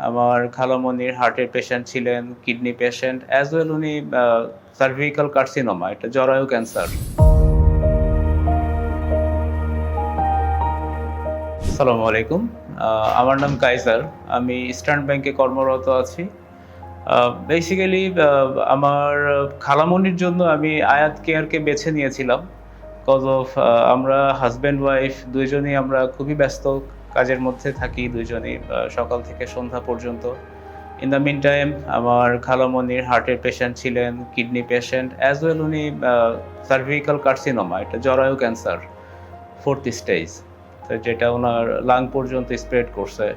আমার খালামণির হার্টের পেশেন্ট ছিলেন, কিডনি পেশেন্ট অ্যাজ ওয়েল উনি সার্ভিক্যাল কার্সিনোমা, এটা জরায়ু ক্যান্সার। আসসালামু আলাইকুম। আমার নাম কায়সার। আমি ইস্টার্ন ব্যাংকে কর্মরত আছি। বেসিক্যালি আমার খালামণির জন্য আমি আয়াত কেয়ারকে বেছে নিয়েছিলাম। কজ অফ আমরা হাসব্যান্ড ওয়াইফ ২ জনেই আমরা খুবই ব্যস্ত কাজের মধ্যে থাকি ২ জনেই সকাল থেকে সন্ধ্যা পর্যন্ত। ইন দ্য মিন টাইম আমার খালামণির হার্টের পেশেন্ট ছিলেন, কিডনি পেশেন্ট অ্যাজ ওয়েল উনি সার্ভিক্যাল কার্সিনোমা, এটা জরায়ু ক্যান্সার 4th স্টেজ। তো যেটা উনার লাং পর্যন্ত স্প্রেড করছে।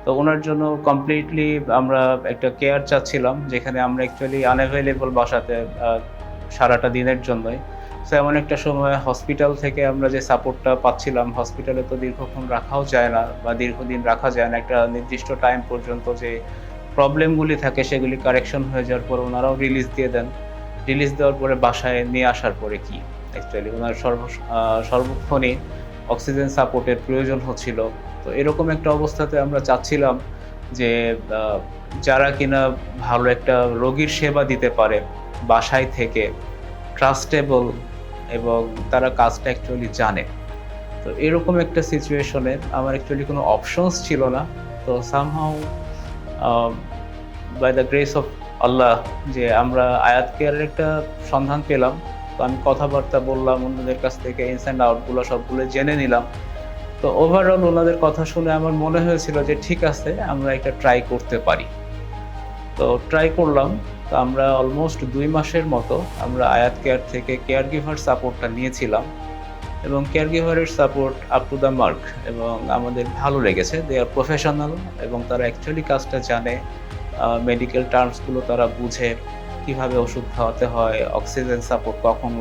তো উনার জন্য কমপ্লিটলি আমরা একটা কেয়ার চাচ্ছিলাম, যেখানে আমরা অ্যাকচুয়ালি আনএভেইলেবল বাসাতে সারাটা দিনের জন্যই। সো এমন একটা সময় হসপিটাল থেকে আমরা যে সাপোর্টটা পাচ্ছিলাম, হসপিটালে তো দীর্ঘক্ষণ রাখাও যায় না বা দীর্ঘদিন রাখা যায় না। একটা নির্দিষ্ট টাইম পর্যন্ত যে প্রবলেমগুলি থাকে সেগুলি কারেকশন হয়ে যাওয়ার পর ওনারাও রিলিজ দিয়ে দেন। রিলিজ দেওয়ার পরে বাসায় নিয়ে আসার পরে কি অ্যাকচুয়ালি ওনার সর্বক্ষণই অক্সিজেন সাপোর্টের প্রয়োজন হচ্ছিল। তো এরকম একটা অবস্থাতে আমরা চাচ্ছিলাম যে যারা কিনা ভালো একটা রোগীর সেবা দিতে পারে বাসায় থেকে, ট্রাস্টেবল এবং তারা কাজটা অ্যাকচুয়ালি জানে। তো এরকম একটা সিচুয়েশনে আমার অ্যাকচুয়ালি কোনো অপশনস ছিল না। তো somehow by the grace of আল্লাহ যে আমরা আয়াত কেয়ারের একটা সন্ধান পেলাম। তো আমি কথাবার্তা বললাম অন্যদের কাছ থেকে, ইনস অ্যান্ড আউটগুলো সবগুলো জেনে নিলাম। তো ওভারঅল ওনাদের কথা শুনে আমার মনে হয়েছিল যে ঠিক আছে, আমরা একটা ট্রাই করতে পারি। তো ট্রাই করলাম। তো আমরা অলমোস্ট ২ মাসের মতো আমরা আয়াত কেয়ার থেকে কেয়ার গিভার সাপোর্টটা নিয়েছিলাম এবং কেয়ার গিভারের সাপোর্ট আপ টু দ্য মার্ক এবং আমাদের ভালো লেগেছে। দে আর প্রফেশনাল এবং তারা অ্যাকচুয়ালি কাজটা জানে। মেডিকেল টার্মসগুলো তারা বুঝে, কিভাবে ওষুধ খাওয়াতে হয়, অক্সিজেন সাপোর্ট কখন